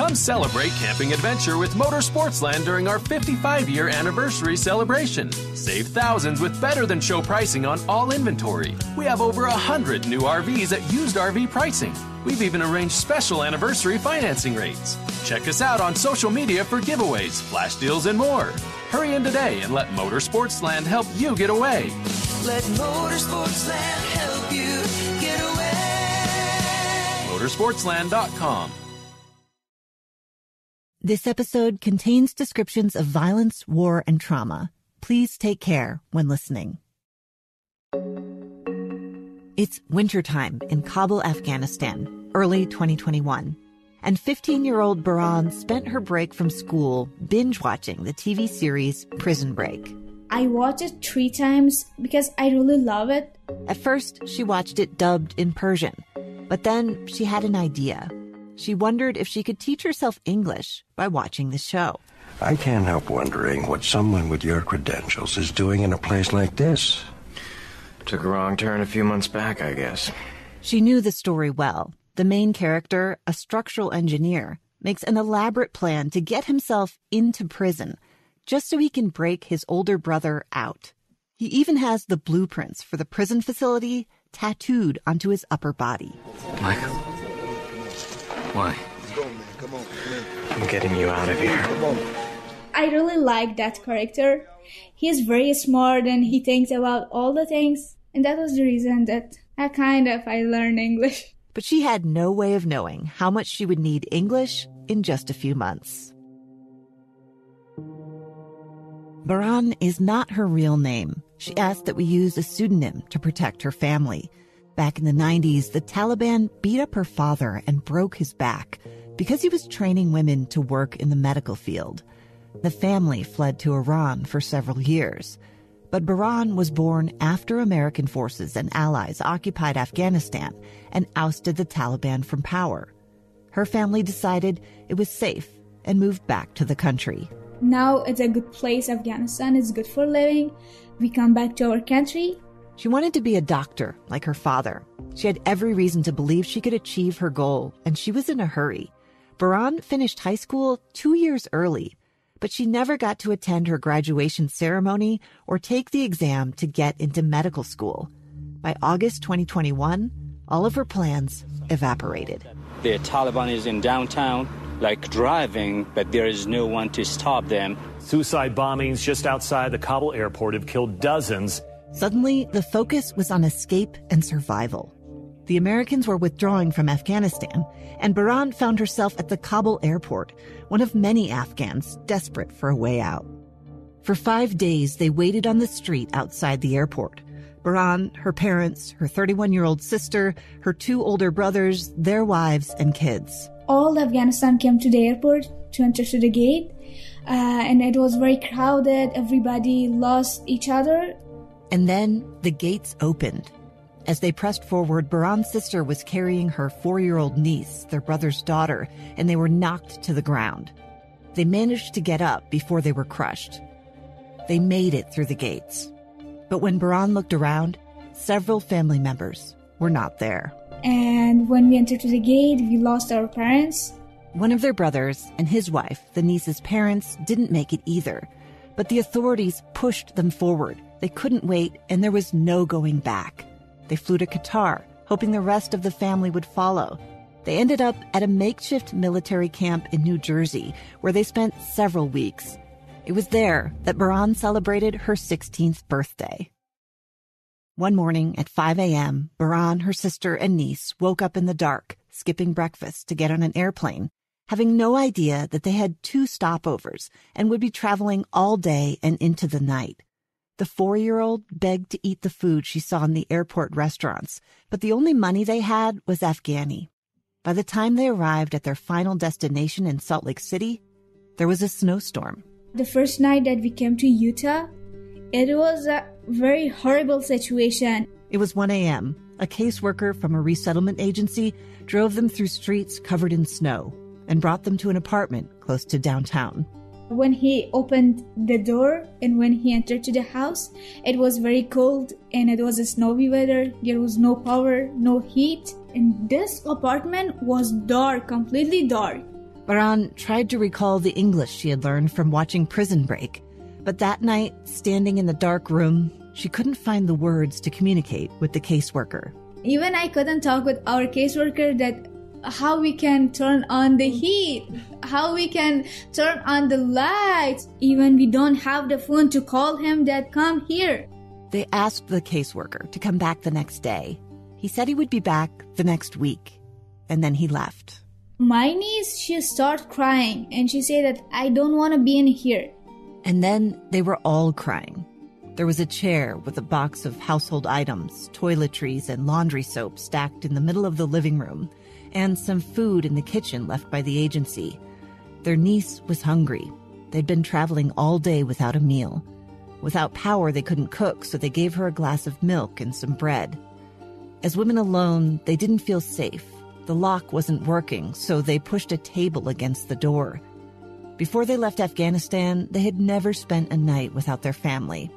Come celebrate camping adventure with Motorsportsland during our 55-year anniversary celebration. Save thousands with better-than-show pricing on all inventory. We have over 100 new RVs at used RV pricing. We've even arranged special anniversary financing rates. Check us out on social media for giveaways, flash deals, and more. Hurry in today and let Motorsportsland help you get away. Let Motorsportsland help you get away. Motorsportsland.com. This episode contains descriptions of violence, war, and trauma. Please take care when listening. It's wintertime in Kabul, Afghanistan, early 2021. And 15-year-old Baran spent her break from school binge-watching the TV series Prison Break. I watched it 3 times because I really love it. At first, she watched it dubbed in Persian. But then she had an idea. She wondered if she could teach herself English by watching the show. I can't help wondering what someone with your credentials is doing in a place like this. Took a wrong turn a few months back, I guess. She knew the story well. The main character, a structural engineer, makes an elaborate plan to get himself into prison just so he can break his older brother out. He even has the blueprints for the prison facility tattooed onto his upper body. Michael? Why? I'm getting you out of here. I really like that character. He's very smart and he thinks about all the things. And that was the reason that I learned English. But she had no way of knowing how much she would need English in just a few months. Baran is not her real name. She asked that we use a pseudonym to protect her family. Back in the 90s, the Taliban beat up her father and broke his back because he was training women to work in the medical field. The family fled to Iran for several years. But Baran was born after American forces and allies occupied Afghanistan and ousted the Taliban from power. Her family decided it was safe and moved back to the country. Now it's a good place. Afghanistan is good for living. We come back to our country. She wanted to be a doctor like her father. She had every reason to believe she could achieve her goal, and she was in a hurry. Baran finished high school 2 years early, but she never got to attend her graduation ceremony or take the exam to get into medical school. By August 2021, all of her plans evaporated. The Taliban is in downtown, like driving, but there is no one to stop them. Suicide bombings just outside the Kabul airport have killed dozens. Suddenly, the focus was on escape and survival. The Americans were withdrawing from Afghanistan, and Baran found herself at the Kabul airport, one of many Afghans desperate for a way out. For 5 days, they waited on the street outside the airport. Baran, her parents, her 31-year-old sister, her 2 older brothers, their wives, and kids. All Afghanistan came to the airport to enter to the gate, and it was very crowded. Everybody lost each other. And then the gates opened. As they pressed forward, Baran's sister was carrying her 4-year-old niece, their brother's daughter, and they were knocked to the ground. They managed to get up before they were crushed. They made it through the gates. But when Baran looked around, several family members were not there. And when we entered to the gate, we lost our parents. One of their brothers and his wife, the niece's parents, didn't make it either. But the authorities pushed them forward. They couldn't wait, and there was no going back. They flew to Qatar, hoping the rest of the family would follow. They ended up at a makeshift military camp in New Jersey, where they spent several weeks. It was there that Baran celebrated her 16th birthday. One morning at 5 a.m., Baran, her sister, and niece woke up in the dark, skipping breakfast to get on an airplane, having no idea that they had 2 stopovers and would be traveling all day and into the night. The 4-year-old begged to eat the food she saw in the airport restaurants, but the only money they had was Afghani. By the time they arrived at their final destination in Salt Lake City, there was a snowstorm. The first night that we came to Utah, it was a very horrible situation. It was 1 a.m. A caseworker from a resettlement agency drove them through streets covered in snow and brought them to an apartment close to downtown. When he opened the door and when he entered to the house, it was very cold and it was a snowy weather. There was no power, no heat. And this apartment was dark, completely dark. Baran tried to recall the English she had learned from watching Prison Break. But that night, standing in the dark room, she couldn't find the words to communicate with the caseworker. Even I couldn't talk with our caseworker that how we can turn on the heat, how we can turn on the lights. Even we don't have the phone to call him that come here. They asked the caseworker to come back the next day. He said he would be back the next week. And then he left. My niece, she started crying and she said that I don't want to be in here. And then they were all crying. There was a chair with a box of household items, toiletries, and laundry soap stacked in the middle of the living room, and some food in the kitchen left by the agency. Their niece was hungry. They'd been traveling all day without a meal. Without power, they couldn't cook, so they gave her a glass of milk and some bread. As women alone, they didn't feel safe. The lock wasn't working, so they pushed a table against the door. Before they left Afghanistan, they had never spent a night without their family.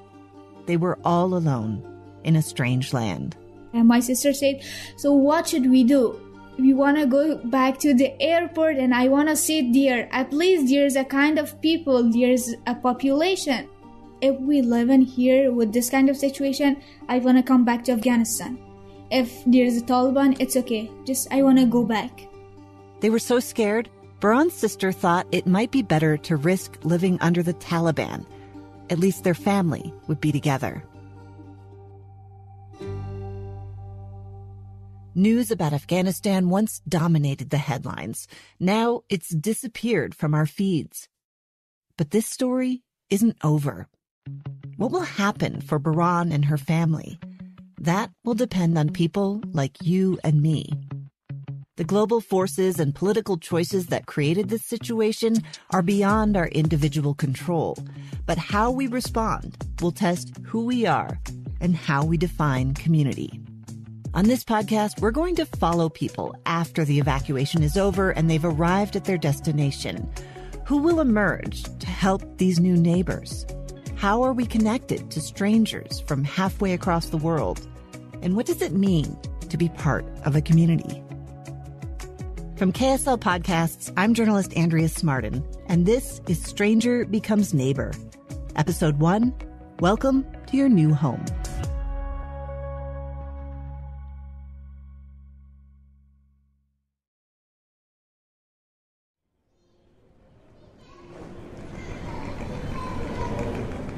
They were all alone in a strange land. And my sister said, so what should we do? We want to go back to the airport and I want to sit there. At least there's a kind of people, there's a population. If we live in here with this kind of situation, I want to come back to Afghanistan. If there's a Taliban, it's okay. Just I want to go back. They were so scared, Baran's sister thought it might be better to risk living under the Taliban. At least their family would be together. News about Afghanistan once dominated the headlines. Now it's disappeared from our feeds. But this story isn't over. What will happen for Baran and her family? That will depend on people like you and me. The global forces and political choices that created this situation are beyond our individual control. But how we respond will test who we are and how we define community. On this podcast, we're going to follow people after the evacuation is over and they've arrived at their destination. Who will emerge to help these new neighbors? How are we connected to strangers from halfway across the world? And what does it mean to be part of a community? From KSL Podcasts, I'm journalist Andrea Smartin, and this is Stranger Becomes Neighbor. Episode 1, Welcome to Your New Home.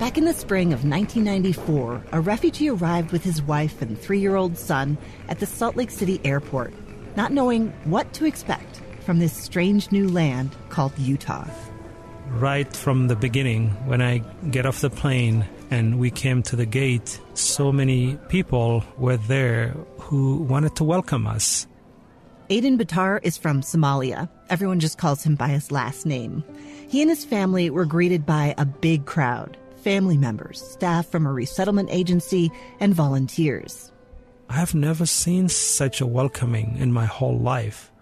Back in the spring of 1994, a refugee arrived with his wife and 3-year-old son at the Salt Lake City airport, not knowing what to expect from this strange new land called Utah. Right from the beginning, when I get off the plane and we came to the gate, so many people were there who wanted to welcome us. Aiden Batar is from Somalia. Everyone just calls him by his last name. He and his family were greeted by a big crowd. Family members, staff from a resettlement agency, and volunteers. I have never seen such a welcoming in my whole life.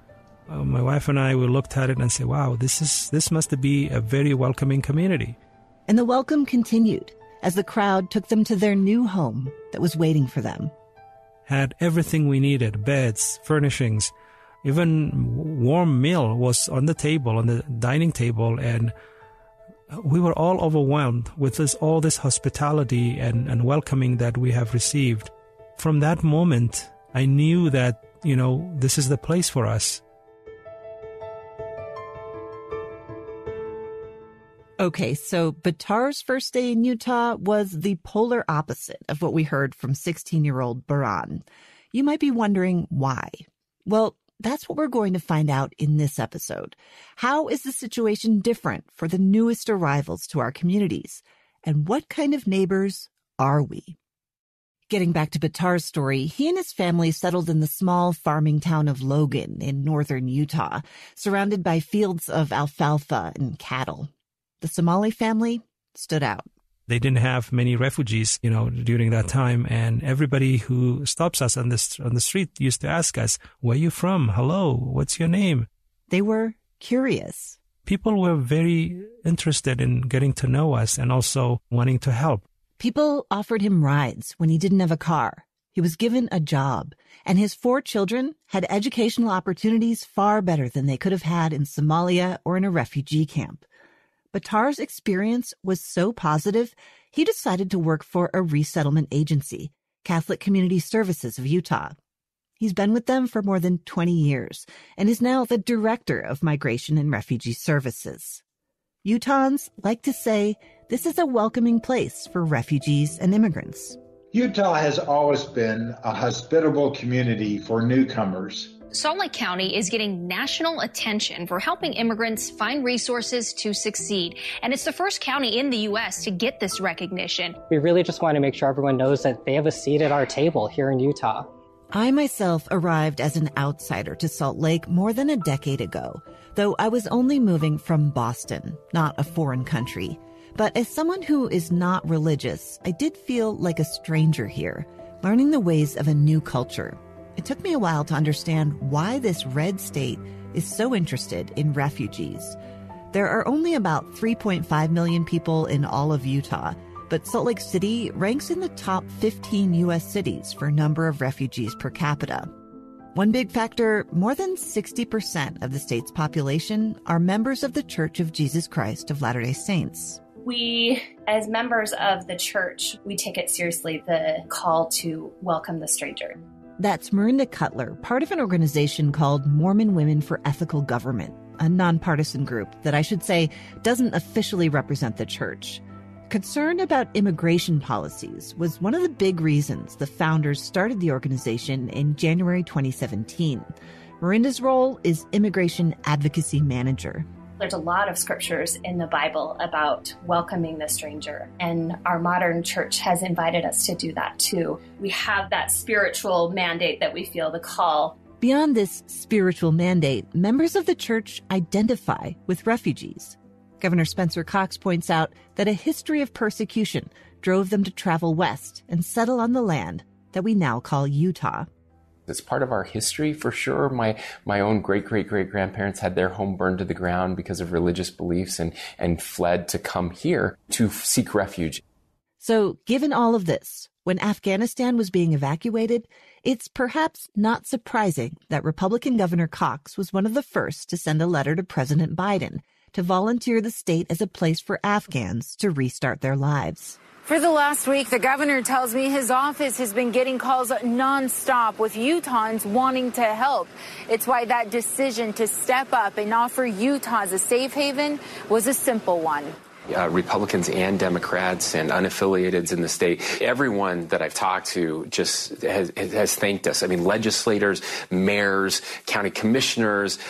My wife and I, we looked at it and said, wow, this must be a very welcoming community. And the welcome continued as the crowd took them to their new home that was waiting for them. Had everything we needed, beds, furnishings, even warm meal was on the table, on the dining table, and we were all overwhelmed with all this hospitality and welcoming that we have received. From that moment, I knew that, this is the place for us. Okay, so Batar's first day in Utah was the polar opposite of what we heard from 16-year-old Baran. You might be wondering why. Well, that's what we're going to find out in this episode. How is the situation different for the newest arrivals to our communities? And what kind of neighbors are we? Getting back to Batar's story, he and his family settled in the small farming town of Logan in northern Utah, surrounded by fields of alfalfa and cattle. The Somali family stood out. They didn't have many refugees, during that time. And everybody who stops us on the street used to ask us, where are you from? Hello, what's your name? They were curious. People were very interested in getting to know us and also wanting to help. People offered him rides when he didn't have a car. He was given a job, and his 4 children had educational opportunities far better than they could have had in Somalia or in a refugee camp. But Tar's experience was so positive, he decided to work for a resettlement agency, Catholic Community Services of Utah. He's been with them for more than 20 years and is now the director of Migration and Refugee Services. Utahns like to say this is a welcoming place for refugees and immigrants. Utah has always been a hospitable community for newcomers. Salt Lake County is getting national attention for helping immigrants find resources to succeed. And it's the first county in the U.S. to get this recognition. We really just want to make sure everyone knows that they have a seat at our table here in Utah. I myself arrived as an outsider to Salt Lake more than a decade ago, though I was only moving from Boston, not a foreign country. But as someone who is not religious, I did feel like a stranger here, learning the ways of a new culture. It took me a while to understand why this red state is so interested in refugees. There are only about 3.5 million people in all of Utah, but Salt Lake City ranks in the top 15 U.S. cities for number of refugees per capita. One big factor, more than 60% of the state's population are members of the Church of Jesus Christ of Latter-day Saints. We, as members of the church, we take it seriously, the call to welcome the stranger. That's Marinda Cutler, part of an organization called Mormon Women for Ethical Government, a nonpartisan group that I should say doesn't officially represent the church. Concern about immigration policies was one of the big reasons the founders started the organization in January 2017. Marinda's role is Immigration Advocacy Manager. There's a lot of scriptures in the Bible about welcoming the stranger, and our modern church has invited us to do that too. We have that spiritual mandate that we feel the call. Beyond this spiritual mandate, members of the church identify with refugees. Governor Spencer Cox points out that a history of persecution drove them to travel west and settle on the land that we now call Utah. It's part of our history for sure. My own great-great-great-grandparents had their home burned to the ground because of religious beliefs and fled to come here to seek refuge. So given all of this, when Afghanistan was being evacuated, it's perhaps not surprising that Republican Governor Cox was one of the first to send a letter to President Biden to volunteer the state as a place for Afghans to restart their lives. For the last week, the governor tells me his office has been getting calls nonstop with Utahns wanting to help. It's why that decision to step up and offer Utah as a safe haven was a simple one. Republicans and Democrats and unaffiliateds in the state, everyone that I've talked to just has thanked us. I mean, legislators, mayors, county commissioners,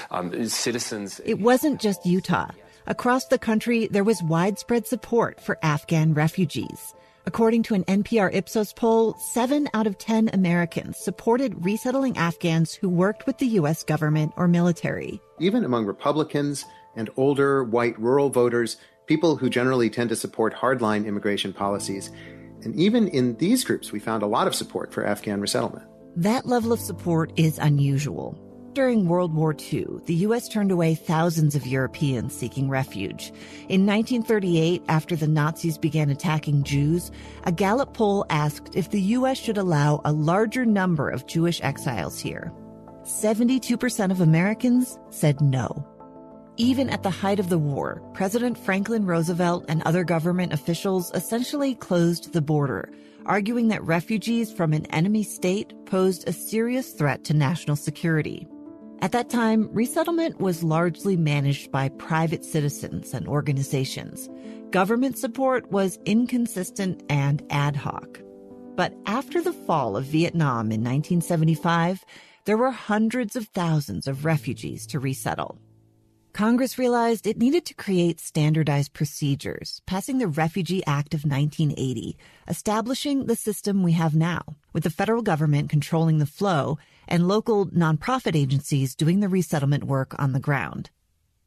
citizens. It wasn't just Utah. Across the country, there was widespread support for Afghan refugees. According to an NPR Ipsos poll, 7 out of 10 Americans supported resettling Afghans who worked with the U.S. government or military. Even among Republicans and older white rural voters, people who generally tend to support hardline immigration policies. And even in these groups, we found a lot of support for Afghan resettlement. That level of support is unusual. During World War II, the U.S. turned away thousands of Europeans seeking refuge. In 1938, after the Nazis began attacking Jews, a Gallup poll asked if the U.S. should allow a larger number of Jewish exiles here. 72% of Americans said no. Even at the height of the war, President Franklin Roosevelt and other government officials essentially closed the border, arguing that refugees from an enemy state posed a serious threat to national security. At that time, resettlement was largely managed by private citizens and organizations. Government support was inconsistent and ad hoc. But after the fall of Vietnam in 1975, there were hundreds of thousands of refugees to resettle. Congress realized it needed to create standardized procedures, passing the Refugee Act of 1980, establishing the system we have now, with the federal government controlling the flow and local nonprofit agencies doing the resettlement work on the ground.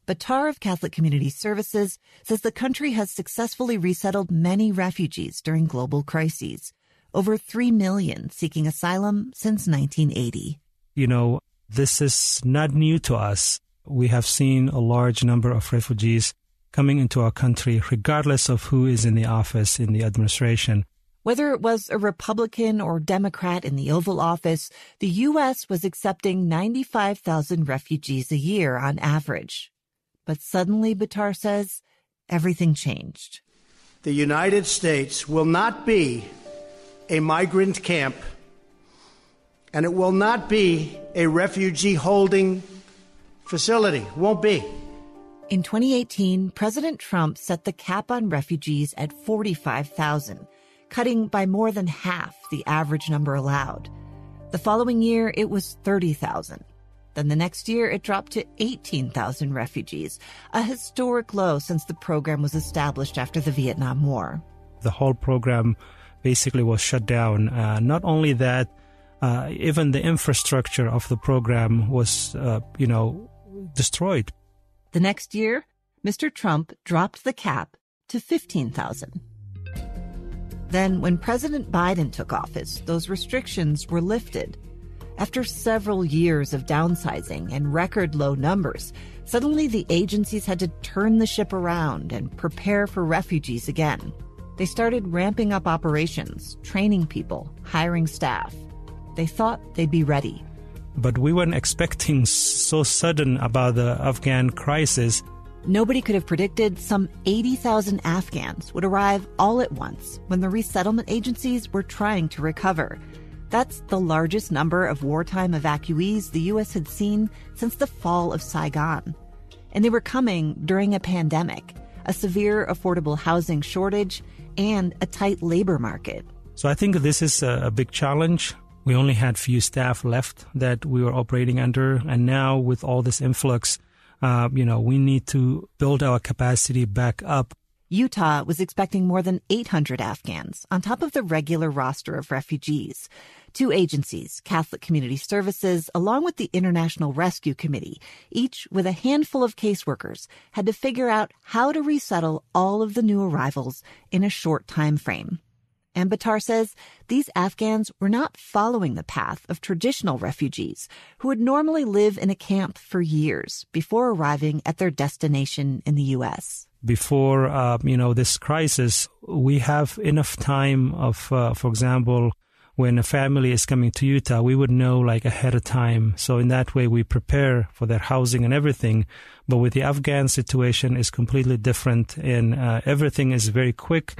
But Tar of Catholic Community Services says the country has successfully resettled many refugees during global crises, over 3 million seeking asylum since 1980. You know, this is not new to us. We have seen a large number of refugees coming into our country, regardless of who is in the office, in the administration. Whether it was a Republican or Democrat in the Oval Office, the U.S. was accepting 95,000 refugees a year on average. But suddenly, Bitar says, everything changed. The United States will not be a migrant camp, and it will not be a refugee holding facility. Won't be. In 2018, President Trump set the cap on refugees at 45,000, cutting by more than half the average number allowed. The following year, it was 30,000. Then the next year, it dropped to 18,000 refugees, a historic low since the program was established after the Vietnam War. The whole program basically was shut down. Not only that, even the infrastructure of the program was, destroyed. The next year, Mr. Trump dropped the cap to 15,000. Then, when President Biden took office, those restrictions were lifted. After several years of downsizing and record low numbers, suddenly the agencies had to turn the ship around and prepare for refugees again. They started ramping up operations, training people, hiring staff. They thought they'd be ready. But we weren't expecting so sudden about the Afghan crisis. Nobody could have predicted some 80,000 Afghans would arrive all at once when the resettlement agencies were trying to recover. That's the largest number of wartime evacuees the U.S. had seen since the fall of Saigon. And they were coming during a pandemic, a severe affordable housing shortage, and a tight labor market. So I think this is a big challenge. We only had few staff left that we were operating under. And now with all this influx, we need to build our capacity back up. Utah was expecting more than 800 Afghans on top of the regular roster of refugees. Two agencies, Catholic Community Services, along with the International Rescue Committee, each with a handful of caseworkers, had to figure out how to resettle all of the new arrivals in a short time frame. And Bitar says these Afghans were not following the path of traditional refugees who would normally live in a camp for years before arriving at their destination in the U.S. Before, this crisis, we have enough time of, for example, when a family is coming to Utah, we would know ahead of time. So in that way, we prepare for their housing and everything. But with the Afghan situation, it's completely different, and everything is very quick.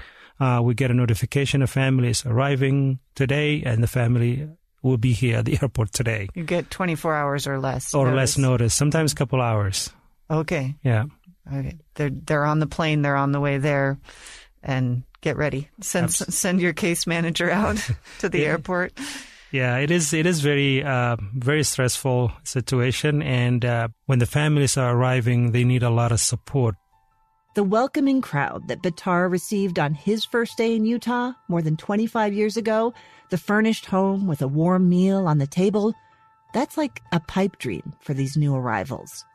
We get a notification a family is arriving today, and the family will be here at the airport today. You get 24 hours or less. Or less notice, sometimes a couple hours. Okay. Yeah. Okay. They're on the plane, they're on the way there, and get ready. Send your case manager out to the airport. Yeah, it is very, very stressful situation. And when the families are arriving, they need a lot of support. The welcoming crowd that Bitar received on his first day in Utah more than 25 years ago, the furnished home with a warm meal on the table, that's like a pipe dream for these new arrivals.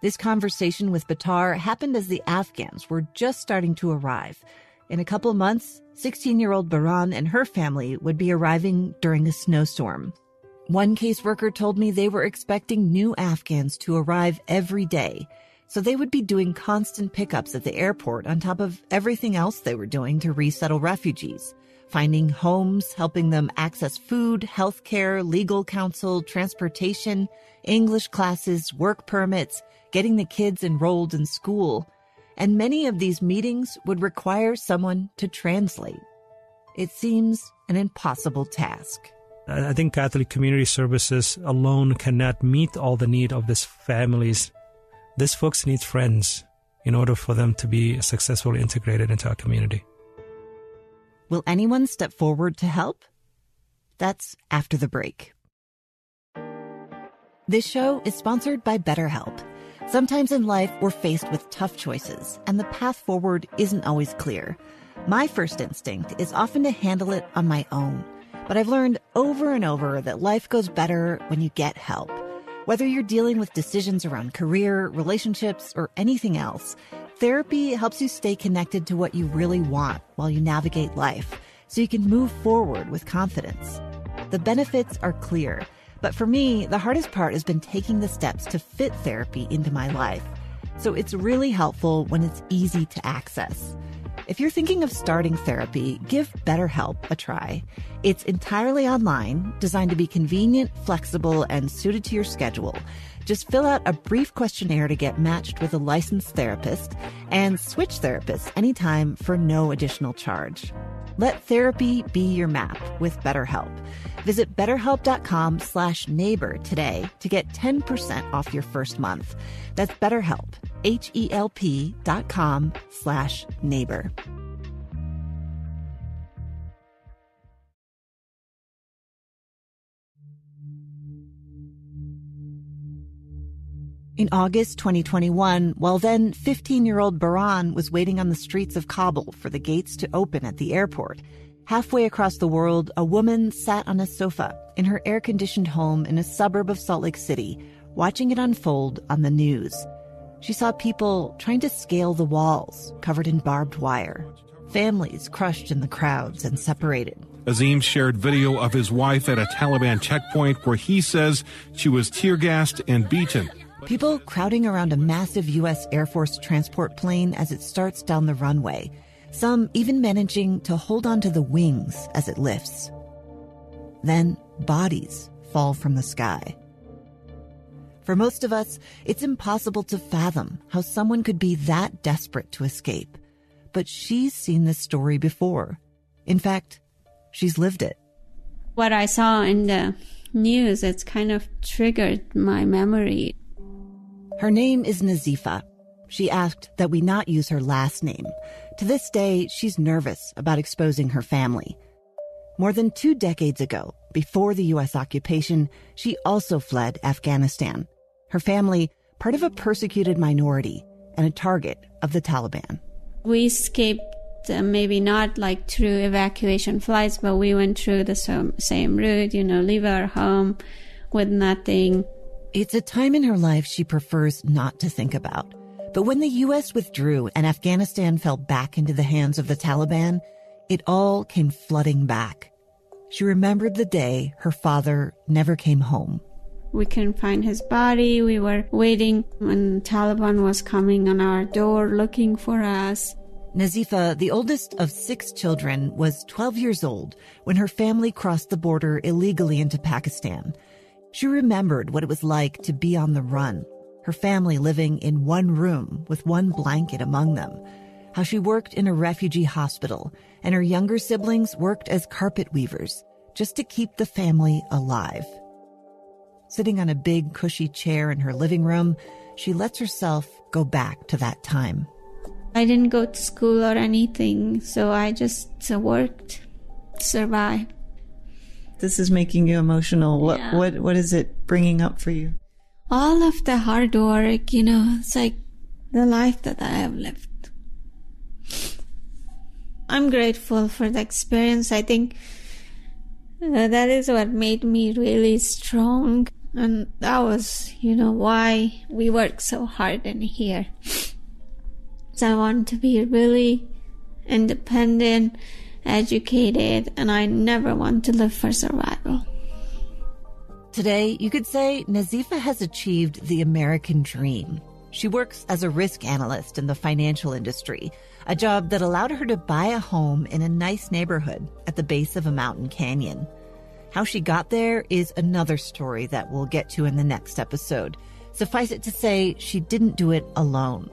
This conversation with Bitar happened as the Afghans were just starting to arrive. In a couple months, 16-year-old Baran and her family would be arriving during a snowstorm. One caseworker told me they were expecting new Afghans to arrive every day, so they would be doing constant pickups at the airport on top of everything else they were doing to resettle refugees, finding homes, helping them access food, healthcare, legal counsel, transportation, English classes, work permits, getting the kids enrolled in school. And many of these meetings would require someone to translate. It seems an impossible task. I think Catholic Community Services alone cannot meet all the need of these families. These folks need friends in order for them to be successfully integrated into our community. Will anyone step forward to help? That's after the break. This show is sponsored by BetterHelp. Sometimes in life, we're faced with tough choices, and the path forward isn't always clear. My first instinct is often to handle it on my own. But I've learned over and over that life goes better when you get help. Whether you're dealing with decisions around career, relationships, or anything else, therapy helps you stay connected to what you really want while you navigate life, so you can move forward with confidence. The benefits are clear. But for me, the hardest part has been taking the steps to fit therapy into my life. So it's really helpful when it's easy to access. If you're thinking of starting therapy, give BetterHelp a try. It's entirely online, designed to be convenient, flexible, and suited to your schedule. Just fill out a brief questionnaire to get matched with a licensed therapist and switch therapists anytime for no additional charge. Let therapy be your map with BetterHelp. Visit BetterHelp.com/neighbor today to get 10% off your first month. That's BetterHelp, HELP.com/neighbor. In August 2021, while then 15-year-old Baran was waiting on the streets of Kabul for the gates to open at the airport, halfway across the world, a woman sat on a sofa in her air-conditioned home in a suburb of Salt Lake City, watching it unfold on the news. She saw people trying to scale the walls, covered in barbed wire, families crushed in the crowds and separated. Azim shared video of his wife at a Taliban checkpoint where he says she was tear-gassed and beaten. People crowding around a massive U.S. Air Force transport plane as it starts down the runway, some even managing to hold onto the wings as it lifts. Then bodies fall from the sky. For most of us, it's impossible to fathom how someone could be that desperate to escape. But she's seen this story before. In fact, she's lived it. What I saw in the news, it's kind of triggered my memory. Her name is Nazifa. She asked that we not use her last name. To this day, she's nervous about exposing her family. More than 2 decades ago, before the U.S. occupation, she also fled Afghanistan. Her family, part of a persecuted minority and a target of the Taliban. We escaped, maybe not like through evacuation flights, but we went through the same route, leave our home with nothing. It's a time in her life she prefers not to think about. But when the U.S. withdrew and Afghanistan fell back into the hands of the Taliban, it all came flooding back. She remembered the day her father never came home. We couldn't find his body. We were waiting when the Taliban was coming on our door looking for us. Nazifa, the oldest of 6 children, was 12 years old when her family crossed the border illegally into Pakistan. She remembered what it was like to be on the run, her family living in one room with one blanket among them, how she worked in a refugee hospital and her younger siblings worked as carpet weavers just to keep the family alive. Sitting on a big, cushy chair in her living room, she lets herself go back to that time. I didn't go to school or anything, so I just worked to survive. This is making you emotional. Yeah. What is it bringing up for you? All of the hard work, it's like the life that I have lived. I'm grateful for the experience. I think that is what made me really strong. And that was, why we work so hard in here. So I want to be really independent, educated, and I never want to live for survival. Today, you could say Nazifa has achieved the American dream. She works as a risk analyst in the financial industry, a job that allowed her to buy a home in a nice neighborhood at the base of a mountain canyon. How she got there is another story that we'll get to in the next episode. Suffice it to say, she didn't do it alone.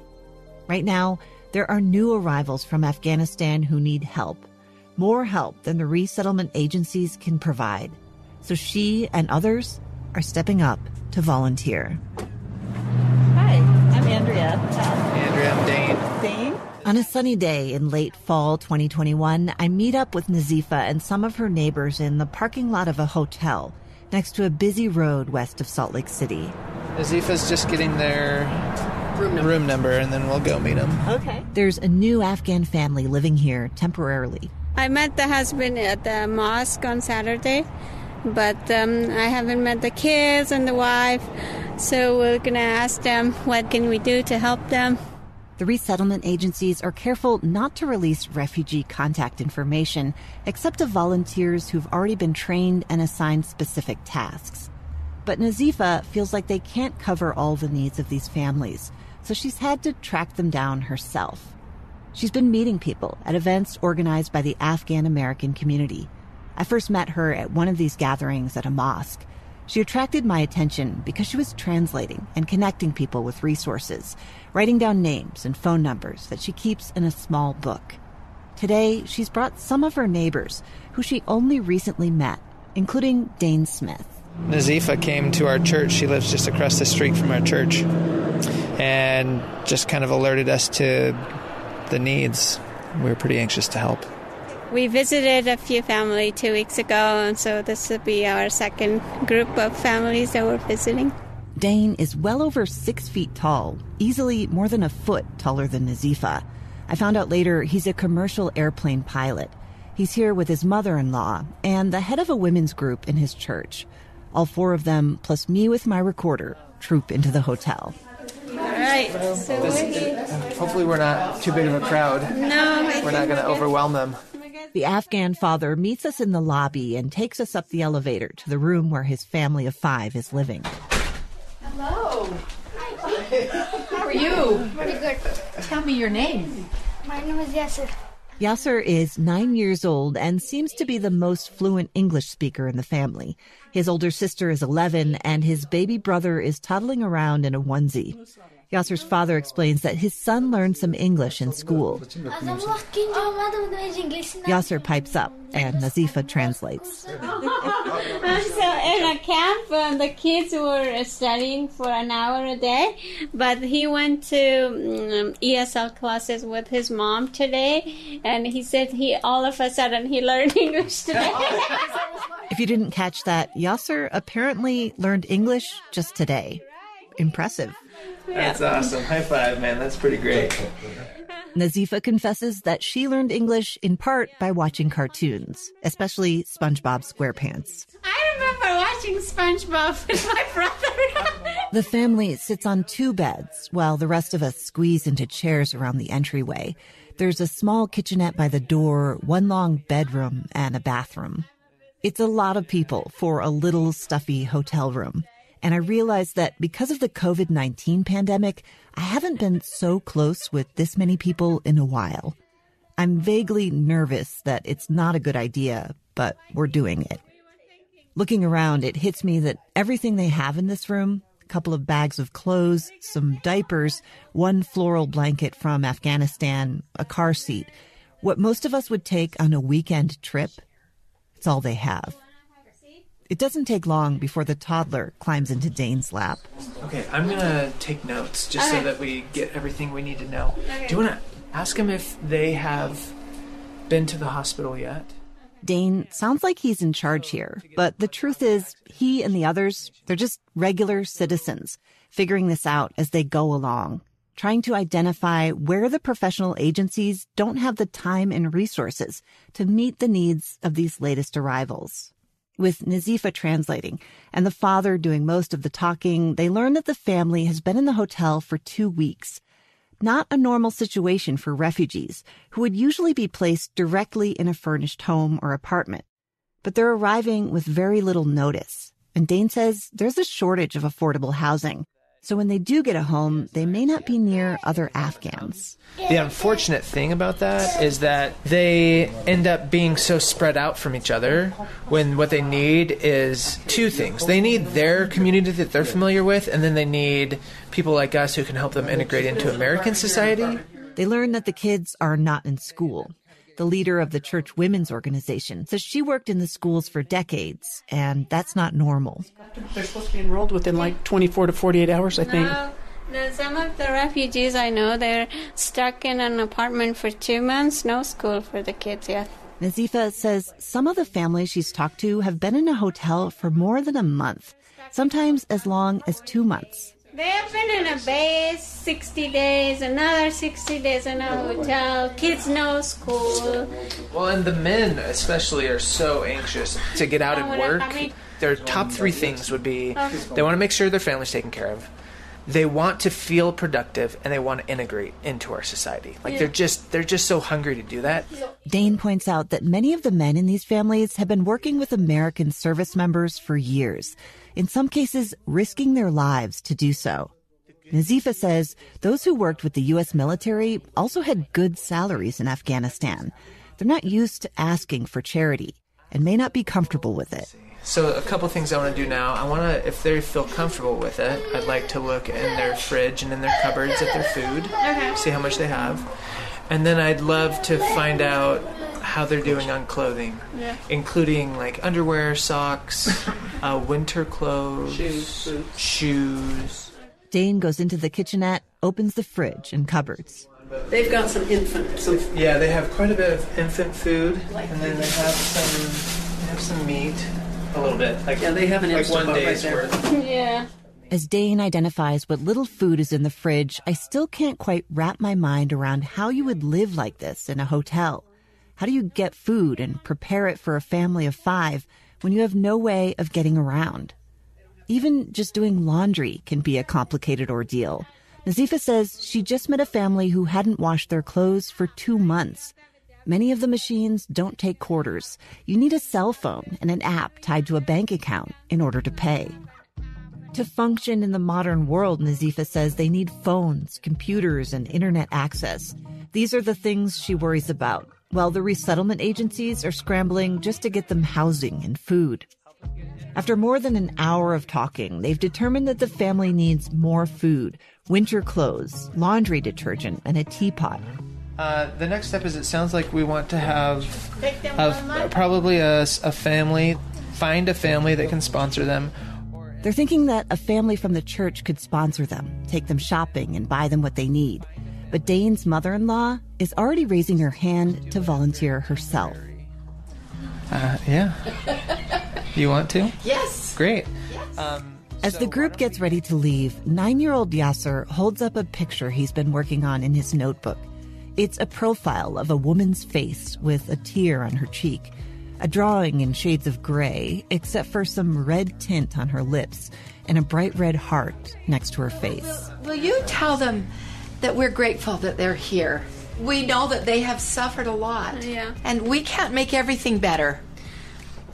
Right now, there are new arrivals from Afghanistan who need help. More help than the resettlement agencies can provide. So she and others are stepping up to volunteer. Hi, I'm Andrea. Andrea, I'm Dane. Dane? On a sunny day in late fall 2021, I meet up with Nazifa and some of her neighbors in the parking lot of a hotel next to a busy road west of Salt Lake City. Nazifa's just getting their room number, and then we'll go meet them. Okay. There's a new Afghan family living here temporarily. I met the husband at the mosque on Saturday, but I haven't met the kids and the wife, so we're going to ask them what can we do to help them. The resettlement agencies are careful not to release refugee contact information except to volunteers who've already been trained and assigned specific tasks. But Nazifa feels like they can't cover all the needs of these families, so she's had to track them down herself. She's been meeting people at events organized by the Afghan American community. I first met her at one of these gatherings at a mosque. She attracted my attention because she was translating and connecting people with resources, writing down names and phone numbers that she keeps in a small book. Today, she's brought some of her neighbors who she only recently met, including Dane Smith. Nazifa came to our church. She lives just across the street from our church and just kind of alerted us to the needs. We were pretty anxious to help. We visited a few families 2 weeks ago, and so this will be our second group of families that we're visiting. Dane is well over 6 feet tall, easily more than a foot taller than Nazifa. I found out later he's a commercial airplane pilot. He's here with his mother-in-law and the head of a women's group in his church. All 4 of them, plus me with my recorder, troop into the hotel. All right. So hopefully we're not too big of a crowd. No. We're not going to overwhelm them. The Afghan father meets us in the lobby and takes us up the elevator to the room where his family of 5 is living. Hello. How are you? Pretty good. Tell me your name. My name is Yasser. Yasser is 9 years old and seems to be the most fluent English speaker in the family. His older sister is 11 and his baby brother is toddling around in a onesie. Yasser's father explains that his son learned some English in school. Yasser pipes up and Nazifa translates. So in a camp, the kids were studying for an hour a day, but he went to ESL classes with his mom today, and he said all of a sudden he learned English today. If you didn't catch that, Yasser apparently learned English just today. Impressive. That's awesome. High five, man. That's pretty great. Nazifa confesses that she learned English in part by watching cartoons, especially SpongeBob SquarePants. I remember watching SpongeBob with my brother. The family sits on 2 beds while the rest of us squeeze into chairs around the entryway. There's a small kitchenette by the door, 1 long bedroom, and a bathroom. It's a lot of people for a little stuffy hotel room. And I realized that because of the COVID-19 pandemic, I haven't been so close with this many people in a while. I'm vaguely nervous that it's not a good idea, but we're doing it. Looking around, it hits me that everything they have in this room, a couple of bags of clothes, some diapers, 1 floral blanket from Afghanistan, a car seat, what most of us would take on a weekend trip, it's all they have. It doesn't take long before the toddler climbs into Dane's lap. Okay, I'm going to take notes just so that we get everything we need to know. Okay. Do you want to ask them if they have been to the hospital yet? Dane sounds like he's in charge here, but the truth is he and the others, they're just regular citizens figuring this out as they go along, trying to identify where the professional agencies don't have the time and resources to meet the needs of these latest arrivals. With Nazifa translating and the father doing most of the talking, they learn that the family has been in the hotel for 2 weeks. Not a normal situation for refugees, who would usually be placed directly in a furnished home or apartment. But they're arriving with very little notice. And Dane says there's a shortage of affordable housing. So when they do get a home, they may not be near other Afghans. The unfortunate thing about that is that they end up being so spread out from each other when what they need is 2 things. They need their community that they're familiar with, and then they need people like us who can help them integrate into American society. They learn that the kids are not in school. The leader of the church women's organization says she worked in the schools for decades, and that's not normal. They're supposed to be enrolled within like 24 to 48 hours, I think. No, some of the refugees I know, they're stuck in an apartment for 2 months, no school for the kids yet. Nazifa says some of the families she's talked to have been in a hotel for more than a month, sometimes as long as 2 months. They have been in a base 60 days, another 60 days in a hotel, kids no school. Well, and the men especially are so anxious to get out and work. Their top 3 things would be they want to make sure their family's taken care of, they want to feel productive, and they want to integrate into our society. Like they're just so hungry to do that. Dane points out that many of the men in these families have been working with American service members for years, in some cases risking their lives to do so. Nazifa says those who worked with the U.S. military also had good salaries in Afghanistan. They're not used to asking for charity and may not be comfortable with it. So a couple things I want to do now. If they feel comfortable with it, I'd like to look in their fridge and in their cupboards at their food, see how much they have. And then I'd love to find out how they're doing on clothing, including like underwear, socks, winter clothes, shoes. Dane goes into the kitchenette, opens the fridge and cupboards. They've got some infant food. Yeah, they have quite a bit of infant food, and then they have some meat, a little bit. They have an like Instapot one day's right there. worth. Yeah. As Dane identifies what little food is in the fridge, I still can't quite wrap my mind around how you would live like this in a hotel. How do you get food and prepare it for a family of 5 when you have no way of getting around? Even just doing laundry can be a complicated ordeal. Nazifa says she just met a family who hadn't washed their clothes for 2 months. Many of the machines don't take quarters. You need a cell phone and an app tied to a bank account in order to pay. To function in the modern world, Nazifa says they need phones, computers, and internet access. These are the things she worries about, while the resettlement agencies are scrambling just to get them housing and food. After more than an hour of talking, they've determined that the family needs more food, winter clothes, laundry detergent, and a teapot. The next step is it sounds like we want to have probably a family, find a family that can sponsor them. They're thinking that a family from the church could sponsor them, take them shopping, and buy them what they need. But Dane's mother-in-law is already raising her hand to volunteer herself. Yeah. You want to? Yes. Great. Yes. As the group gets ready to leave, 9-year-old Yasser holds up a picture he's been working on in his notebook. It's a profile of a woman's face with a tear on her cheek, a drawing in shades of gray, except for some red tint on her lips and a bright red heart next to her face. Will you tell them that we're grateful that they're here? We know that they have suffered a lot, and we can't make everything better,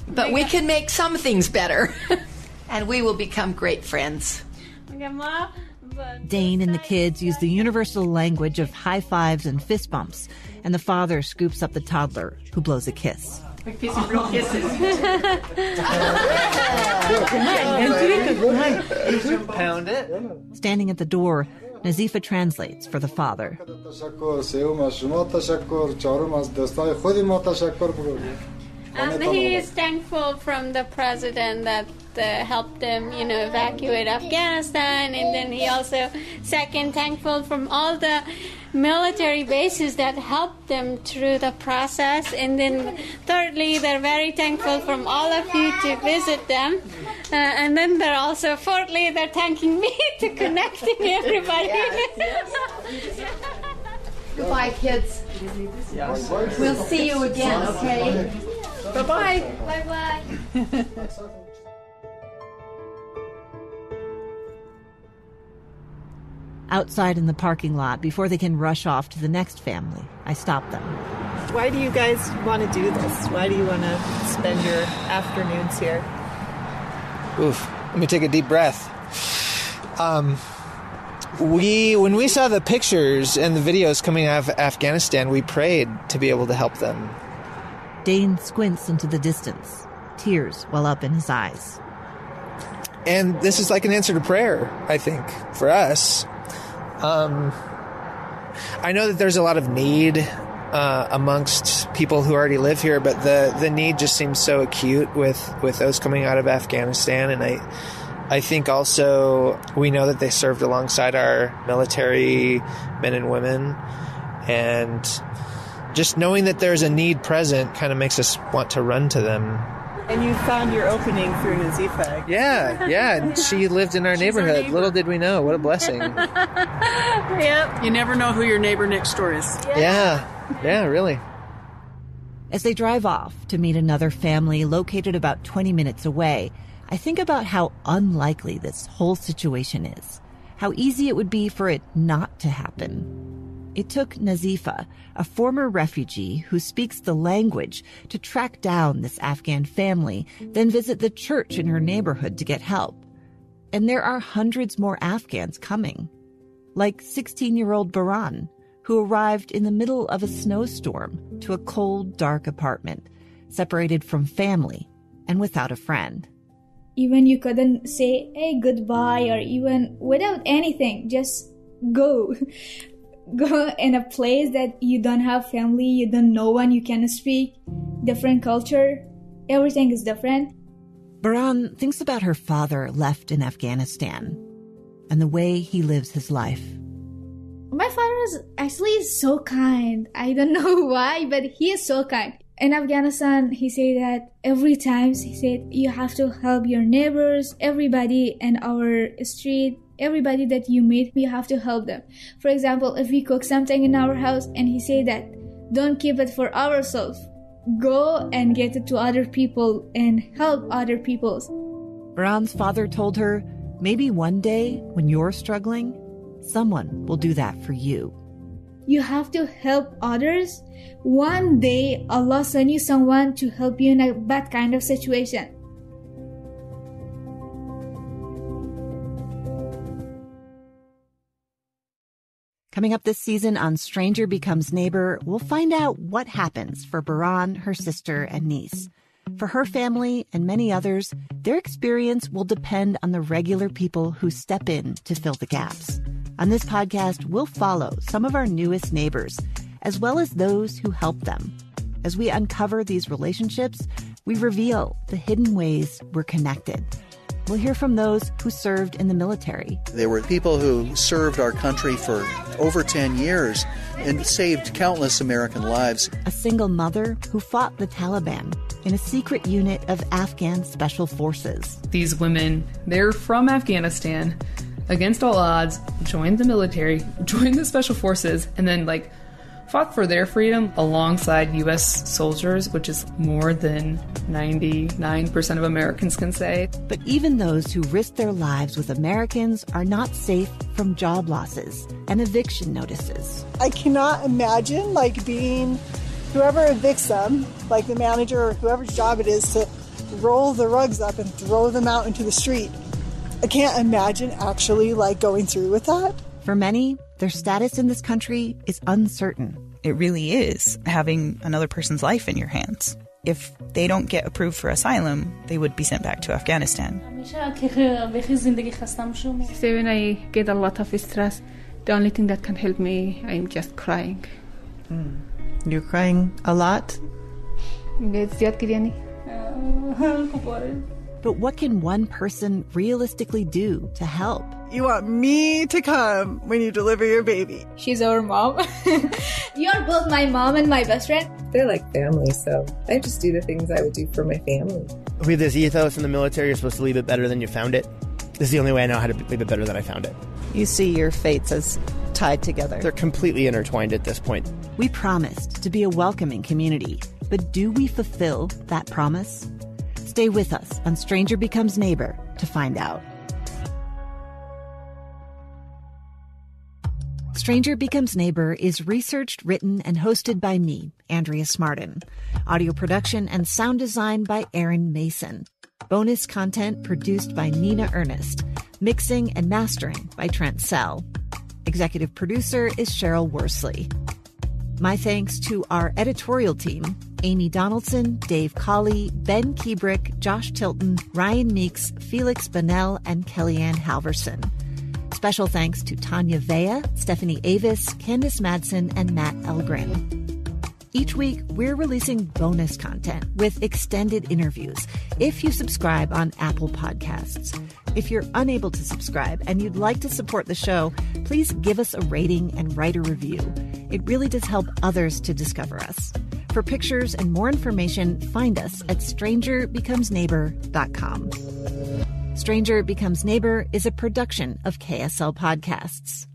but we can make some things better, and we will become great friends. Dane and the kids use the universal language of high fives and fist bumps, and the father scoops up the toddler, who blows a kiss. Real kisses. Pound it. Standing at the door, Nazifa translates for the father. He is thankful from the president that helped them, evacuate Afghanistan, and then he also thankful from all the military bases that helped them through the process, and then thirdly, they're very thankful from all of you to visit them, and then fourthly, they're thanking me to connecting everybody. Goodbye, kids. We'll see you again, okay? Bye-bye. Bye-bye. Outside in the parking lot, before they can rush off to the next family, I stop them. Why do you guys want to do this? Why do you want to spend your afternoons here? Oof. Let me take a deep breath. When we saw the pictures and the videos coming out of Afghanistan, we prayed to be able to help them. Dane squints into the distance, tears well up in his eyes. And this is like an answer to prayer, I think, for us. I know that there's a lot of need amongst people who already live here, but the need just seems so acute with those coming out of Afghanistan. And I think also we know that they served alongside our military men and women. And just knowing that there's a need present kind of makes us want to run to them. And you found your opening through Nazifa. Yeah. And she lived in our neighborhood. Little did we know. What a blessing. Yep. You never know who your neighbor next door is. Yeah, really. As they drive off to meet another family located about 20 minutes away, I think about how unlikely this whole situation is, how easy it would be for it not to happen. It took Nazifa, a former refugee who speaks the language, to track down this Afghan family, then visit the church in her neighborhood to get help. And there are hundreds more Afghans coming. like 16-year-old Baran, who arrived in the middle of a snowstorm to a cold, dark apartment, separated from family and without a friend. Even you couldn't say, hey, goodbye, or even without anything, just go. Go in a place that you don't have family, you don't know one, you can speak, different culture, everything is different. Baran thinks about her father left in Afghanistan and the way he lives his life. My father is actually so kind. I don't know why, but he is so kind. In Afghanistan, he said that every time, he said, you have to help your neighbors, everybody in our street, everybody that you meet, you have to help them. For example, if we cook something in our house, and he said that, don't keep it for ourselves. Go and get it to other people and help other people. Baran's father told her, maybe one day when you're struggling, someone will do that for you. You have to help others. One day, Allah send you someone to help you in a bad kind of situation. Coming up this season on Stranger Becomes Neighbor, we'll find out what happens for Baran, her sister, and niece. For her family and many others, their experience will depend on the regular people who step in to fill the gaps. On this podcast, we'll follow some of our newest neighbors, as well as those who help them. As we uncover these relationships, we reveal the hidden ways we're connected. We'll hear from those who served in the military. There were people who served our country for over 10 years and saved countless American lives. A single mother who fought the Taliban in a secret unit of Afghan special forces. These women, they're from Afghanistan, against all odds, joined the military, joined the special forces, and then fought for their freedom alongside U.S. soldiers, which is more than 99% of Americans can say. But even those who risk their lives with Americans are not safe from job losses and eviction notices. I cannot imagine being whoever evicts them, the manager or whoever's job it is to roll the rugs up and throw them out into the street. I can't imagine actually going through with that. For many, their status in this country is uncertain. It really is having another person's life in your hands. If they don't get approved for asylum, they would be sent back to Afghanistan. So when I get a lot of stress, the only thing that can help me, I'm just crying. You're crying a lot? But what can one person realistically do to help? You want me to come when you deliver your baby. She's our mom. You're both my mom and my best friend. They're like family, so I just do the things I would do for my family. We have this ethos in the military, you're supposed to leave it better than you found it. This is the only way I know how to leave it better than I found it. You see your fates as tied together. They're completely intertwined at this point. We promised to be a welcoming community, but do we fulfill that promise? Stay with us on Stranger Becomes Neighbor to find out. Stranger Becomes Neighbor is researched, written, and hosted by me, Andrea Smartin. Audio production and sound design by Aaron Mason. Bonus content produced by Nina Ernest. Mixing and mastering by Trent Sell. Executive producer is Cheryl Worsley. My thanks to our editorial team, Amy Donaldson, Dave Colley, Ben Kiebrick, Josh Tilton, Ryan Meeks, Felix Bonnell, and Kellyanne Halverson. Special thanks to Tanya Vea, Stephanie Avis, Candice Madsen, and Matt Elgren. Each week, we're releasing bonus content with extended interviews if you subscribe on Apple Podcasts. If you're unable to subscribe and you'd like to support the show, please give us a rating and write a review. It really does help others to discover us. For pictures and more information, find us at strangerbecomesneighbor.com. Stranger Becomes Neighbor is a production of KSL Podcasts.